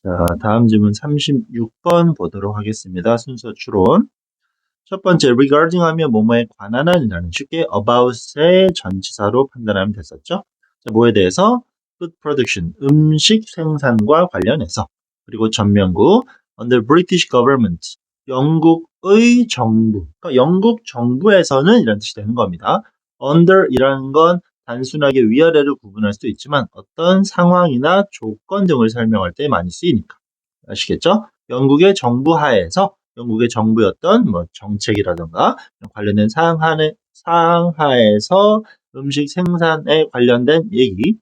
자, 다음 질문 36번 보도록 하겠습니다. 순서 추론. 첫 번째, regarding 하면 뭐뭐에 관한한이라는 쉽게 about의 전치사로 판단하면 됐었죠. 자, 뭐에 대해서? food production, 음식 생산과 관련해서. 그리고 전면구, under British government, 영국의 정부. 그러니까 영국 정부에서는 이런 뜻이 되는 겁니다. under이라는 건 단순하게 위아래를 구분할 수도 있지만 어떤 상황이나 조건 등을 설명할 때 많이 쓰이니까. 아시겠죠? 영국의 정부 하에서 영국의 정부였던 뭐 정책이라든가 관련된 상하에서 음식 생산에 관련된 얘기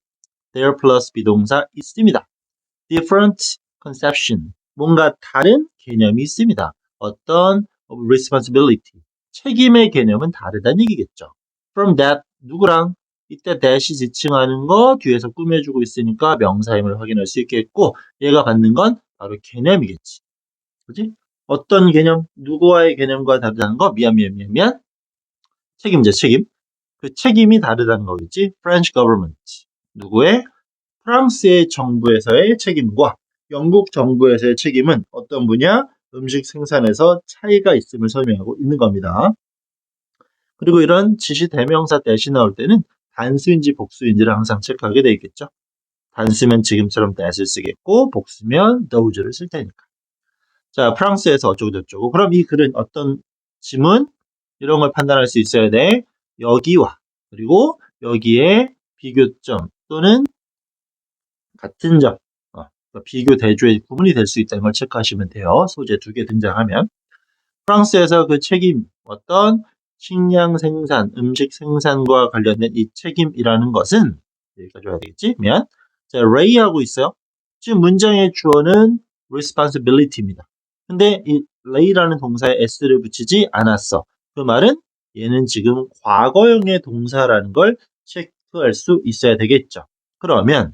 there plus 비동사 있습니다. different conception 뭔가 다른 개념이 있습니다. 어떤 responsibility 책임의 개념은 다르다는 얘기겠죠. from that 누구랑 이때 that이 지칭하는 거 뒤에서 꾸며주고 있으니까 명사임을 확인할 수 있겠고 얘가 받는 건 바로 개념이겠지. 그지? 어떤 개념? 누구와의 개념과 다르다는 거? 미안. 책임제, 책임. 그 책임이 다르다는 거겠지? French government. 누구의? 프랑스의 정부에서의 책임과 영국 정부에서의 책임은 어떤 분야? 음식 생산에서 차이가 있음을 설명하고 있는 겁니다. 그리고 이런 지시 대명사 that이 나올 때는 단수인지 복수인지를 항상 체크하게 돼 있겠죠. 단수면 지금처럼 that을 쓰겠고 복수면 those를 쓸 테니까. 자, 프랑스에서 어쩌고저쩌고. 그럼 이 글은 어떤 지문? 이런 걸 판단할 수 있어야 돼. 여기와 그리고 여기에 비교점 또는 같은 점. 그러니까 비교 대조의 구분이 될 수 있다는 걸 체크하시면 돼요. 소재 2개 등장하면. 프랑스에서 그 책임, 어떤 식량 생산, 음식 생산과 관련된 이 책임이라는 것은 여기까지 와야 되겠지? 자, lay하고 있어요. 지금 문장의 주어는 responsibility입니다. 근데 이 lay라는 동사에 s를 붙이지 않았어. 그 말은 얘는 지금 과거형의 동사라는 걸 체크할 수 있어야 되겠죠. 그러면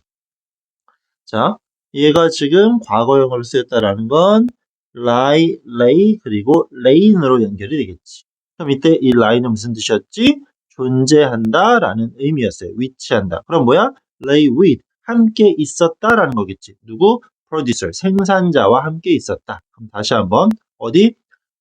자, 얘가 지금 과거형으로 쓰였다라는 건 lay 그리고 lay인으로 연결이 되겠지. 그럼 이때 이 lay는 무슨 뜻이었지? 존재한다라는 의미였어요. 위치한다. 그럼 뭐야? lay with 함께 있었다라는 거겠지. 누구? producer 생산자와 함께 있었다. 그럼 다시 한번 어디?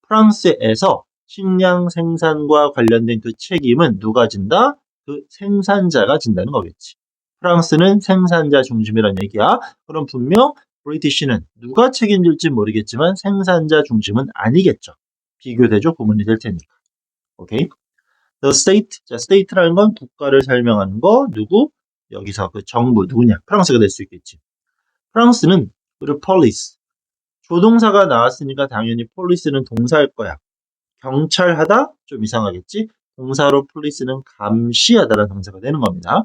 프랑스에서 식량 생산과 관련된 그 책임은 누가 진다? 그 생산자가 진다는 거겠지. 프랑스는 생산자 중심이란 얘기야. 그럼 분명 브리티시는 누가 책임질지 모르겠지만 생산자 중심은 아니겠죠. 비교대조 구문이 될 테니까. 오케이. The state. 자, state라는 건 국가를 설명하는 거. 누구? 여기서 그 정부 누구냐? 프랑스가 될 수 있겠지. 프랑스는 그리고 police. 조동사가 나왔으니까 당연히 police는 동사일 거야. 경찰하다? 좀 이상하겠지? 동사로 police는 감시하다라는 동사가 되는 겁니다.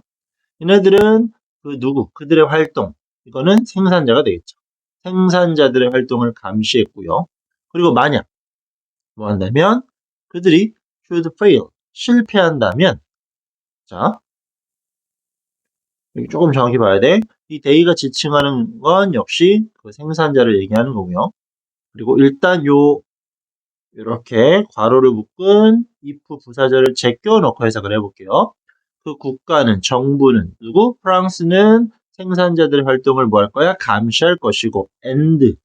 얘네들은 그 누구, 그들의 활동, 이거는 생산자가 되겠죠. 생산자들의 활동을 감시했고요. 그리고 만약 뭐 한다면 그들이 should fail, 실패한다면 자, 여기 조금 정확히 봐야 돼. 이 they가 지칭하는 건 역시 그 생산자를 얘기하는 거고요. 그리고 일단 이렇게 괄호를 묶은 if 부사절을 제껴 놓고 해석을 해볼게요. 그 국가는 정부는 누구? 프랑스는 생산자들의 활동을 뭐 할 거야? 감시할 것이고 and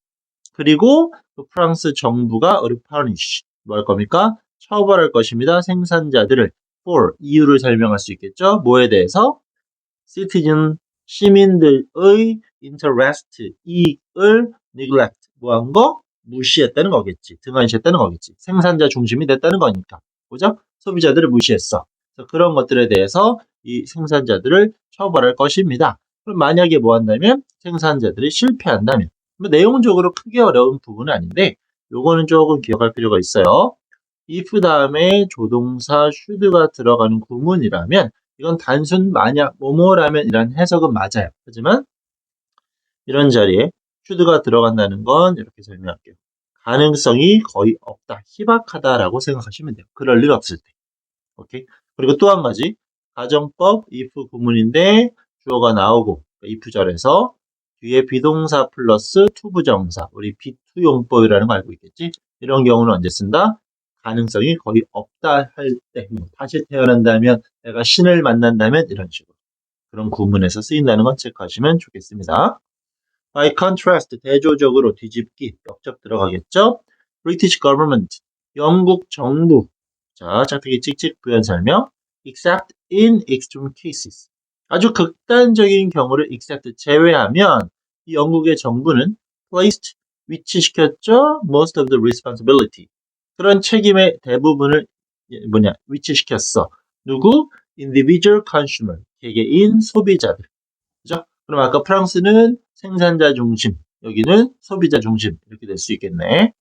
그리고 그 프랑스 정부가 punish 뭐 할 겁니까? 처벌할 것입니다. 생산자들을 for 이유를 설명할 수 있겠죠. 뭐에 대해서? citizen 시민들의 interest 이익을 neglect 뭐 한 거? 무시했다는 거겠지. 등한시했다는 거겠지. 생산자 중심이 됐다는 거니까. 그죠? 소비자들을 무시했어. 그런 것들에 대해서 이 생산자들을 처벌할 것입니다. 그럼 만약에 뭐 한다면 생산자들이 실패한다면 뭐 내용적으로 크게 어려운 부분은 아닌데 요거는 조금 기억할 필요가 있어요. if 다음에 조동사 should가 들어가는 구문이라면 이건 단순 만약 뭐뭐라면 이란 해석은 맞아요. 하지만 이런 자리에 should가 들어간다는 건 이렇게 설명할게요. 가능성이 거의 없다, 희박하다라고 생각하시면 돼요. 그럴 일 없을 때. 오케이. 그리고 또 한 가지 가정법 if 구문인데 주어가 나오고 if절에서 뒤에 비동사 플러스 투부정사 우리 비투용법이라는 거 알고 있겠지? 이런 경우는 언제 쓴다? 가능성이 거의 없다 할 때, 다시 태어난다면, 내가 신을 만난다면 이런 식으로 그런 구문에서 쓰인다는 건 체크하시면 좋겠습니다. By contrast, 대조적으로 뒤집기, 역접 들어가겠죠? British government, 영국 정부. 자, 작두기 찍찍 부연 설명. Except in extreme cases. 아주 극단적인 경우를 except 제외하면 이 영국의 정부는 placed, 위치시켰죠? Most of the responsibility. 그런 책임의 대부분을 위치시켰어. 누구? Individual consumer, 개개인 소비자들. 그죠? 그럼 아까 프랑스는 생산자 중심, 여기는 소비자 중심 이렇게 될 수 있겠네.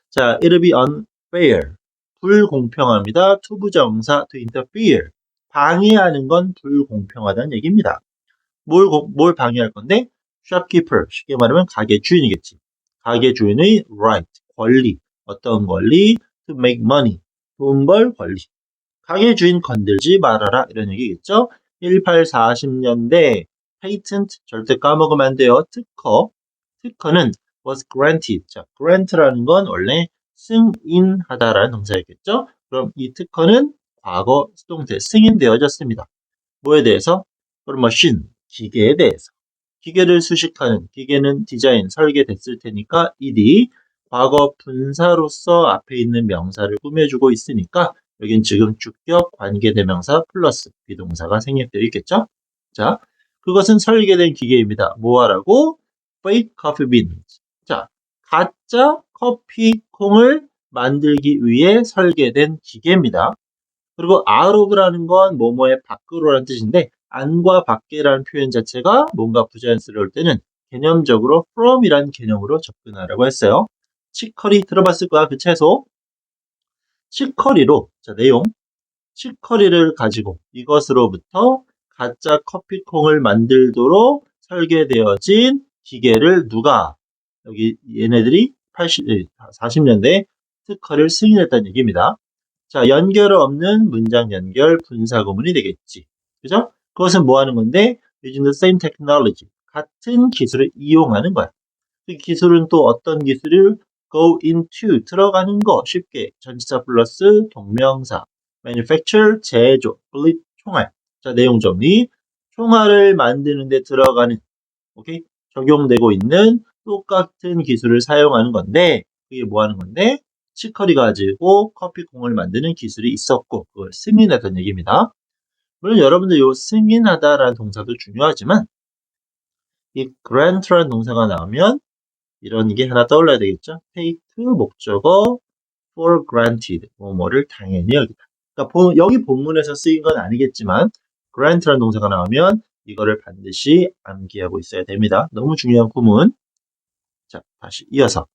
자, it'll be unfair. 불공평합니다. 투부정사 to interfere. 방해하는 건 불공평하다는 얘기입니다. 뭘 방해할 건데? shopkeeper, 쉽게 말하면 가게 주인이겠지. 가게 주인의 right, 권리. 어떤 권리? to make money, 돈 벌 권리. 가게 주인 건들지 말아라 이런 얘기겠죠. 1840년대 patent 절대 까먹으면 안 돼요. 특허는 was granted. 자, grant라는 건 원래 승인하다라는 동사였겠죠. 그럼 이 특허는 과거 수동태 승인되어졌습니다. 뭐에 대해서? for machine, 기계에 대해서. 기계를 수식하는, 기계는 디자인, 설계됐을 테니까 ed, 과거 분사로서 앞에 있는 명사를 꾸며주고 있으니까 여긴 지금 주격 관계대명사 플러스 비동사가 생략되어 있겠죠? 자, 그것은 설계된 기계입니다. 뭐하라고? fake coffee beans. 자, 가짜 커피 콩을 만들기 위해 설계된 기계입니다. 그리고 out of라는 건 뭐뭐의 밖으로라는 뜻인데 안과 밖에라는 표현 자체가 뭔가 부자연스러울 때는 개념적으로 from이라는 개념으로 접근하라고 했어요. 치커리 들어봤을 거야, 그 채소. 치커리로, 자, 내용. 치커리를 가지고 이것으로부터 가짜 커피콩을 만들도록 설계되어진 기계를 누가, 여기 얘네들이 40년대 특허를 승인했다는 얘기입니다. 자, 연결 없는 문장 연결 분사구문이 되겠지. 그죠? 그것은 뭐 하는 건데? using the same technology. 같은 기술을 이용하는 거야. 그 기술은 또 어떤 기술을 go into, 들어가는 거. 쉽게 전치사 플러스 동명사. manufacture, 제조, bullet, 총알. 자, 내용 정리. 총알을 만드는 데 들어가는, 오케이? 적용되고 있는 똑같은 기술을 사용하는 건데, 그게 뭐 하는 건데? 치커리 가지고 커피콩을 만드는 기술이 있었고, 그걸 승인하던 얘기입니다. 물론 여러분들 요 승인하다라는 동사도 중요하지만, 이 grant라는 동사가 나오면 이런 게 하나 떠올라야 되겠죠? take 목적어 for granted 뭐뭐를 당연히 여기다. 그러니까 여기 본문에서 쓰인 건 아니겠지만 grant라는 동사가 나오면 이거를 반드시 암기하고 있어야 됩니다. 너무 중요한 구문. 자, 다시 이어서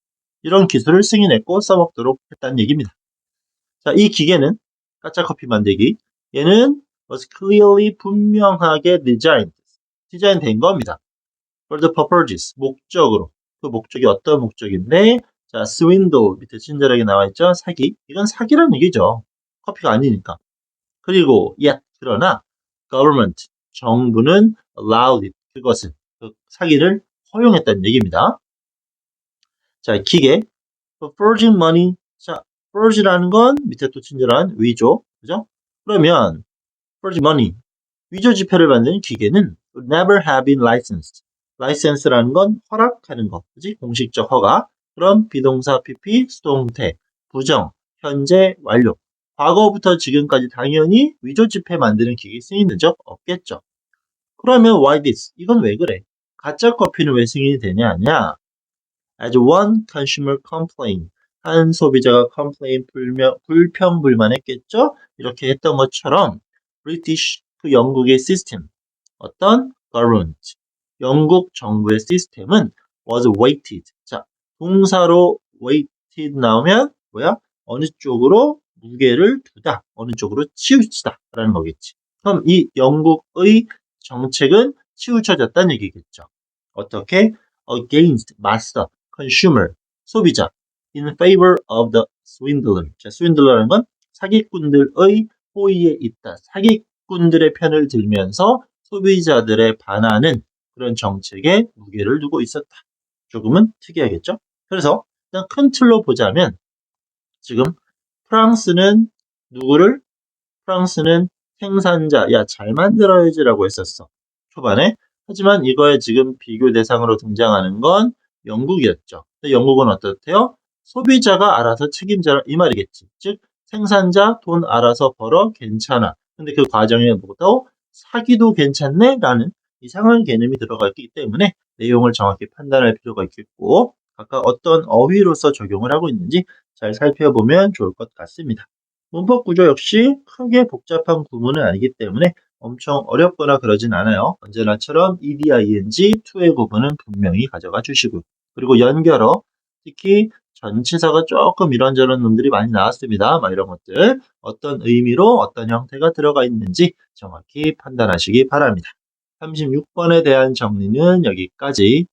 이런 기술을 승인했고 써먹도록 했다는 얘기입니다. 자, 이 기계는 가짜 커피 만들기. 얘는 was clearly 분명하게 디자인된 겁니다. for the purposes, 목적으로. 그 목적이 어떤 목적인데, 자, swindle, 밑에 친절하게 나와있죠? 사기. 이건 사기란 얘기죠. 커피가 아니니까. 그리고, yet, 그러나, government, 정부는 allowed it, 그것을, 그 사기를 허용했다는 얘기입니다. 자, 기계, forging money. 자, forge라는 건 밑에 또 친절한 위조. 그죠? 그러면, forging money. 위조 지폐를 만드는 기계는 never have been licensed. license라는 건 허락하는 것, 그지? 공식적 허가. 그럼 비동사 PP, 수동태, 부정, 현재, 완료. 과거부터 지금까지 당연히 위조 지폐 만드는 기계 승인된 적 없겠죠. 그러면 why this? 이건 왜 그래? 가짜 커피는 왜 승인이 되냐? As one consumer complaint. 한 소비자가 complain, 불평, 불만했겠죠? 이렇게 했던 것처럼 British, 그 영국의 시스템, 어떤 government, 영국 정부의 시스템은 was weighted. 자, 동사로 weighted 나오면 뭐야? 어느 쪽으로 무게를 두다, 어느 쪽으로 치우치다 라는 거겠지. 그럼 이 영국의 정책은 치우쳐졌다는 얘기겠죠. 어떻게? against, 맞서, consumer, 소비자, in favor of the swindler. 자, swindler라는 건 사기꾼들의 호의에 있다. 사기꾼들의 편을 들면서 소비자들의 반하는 그런 정책에 무게를 두고 있었다. 조금은 특이하겠죠? 그래서 일단 큰 틀로 보자면 지금 프랑스는 누구를? 프랑스는 생산자, 야, 잘 만들어야지라고 했었어. 초반에. 하지만 이거에 지금 비교 대상으로 등장하는 건 영국이었죠. 근데 영국은 어떻대요? 소비자가 알아서 책임져라 이 말이겠지. 즉 생산자 돈 알아서 벌어 괜찮아. 근데 그 과정에 뭐도 사기도 괜찮네? 라는 이상한 개념이 들어가 있기 때문에 내용을 정확히 판단할 필요가 있겠고 각각 어떤 어휘로서 적용을 하고 있는지 잘 살펴보면 좋을 것 같습니다. 문법 구조 역시 크게 복잡한 구문은 아니기 때문에 엄청 어렵거나 그러진 않아요. 언제나처럼 ed, ing, to의 구분은 분명히 가져가 주시고요. 그리고 연결어, 특히 전치사가 조금 이런저런 놈들이 많이 나왔습니다. 막 이런 것들 어떤 의미로 어떤 형태가 들어가 있는지 정확히 판단하시기 바랍니다. 36번에 대한 정리는 여기까지.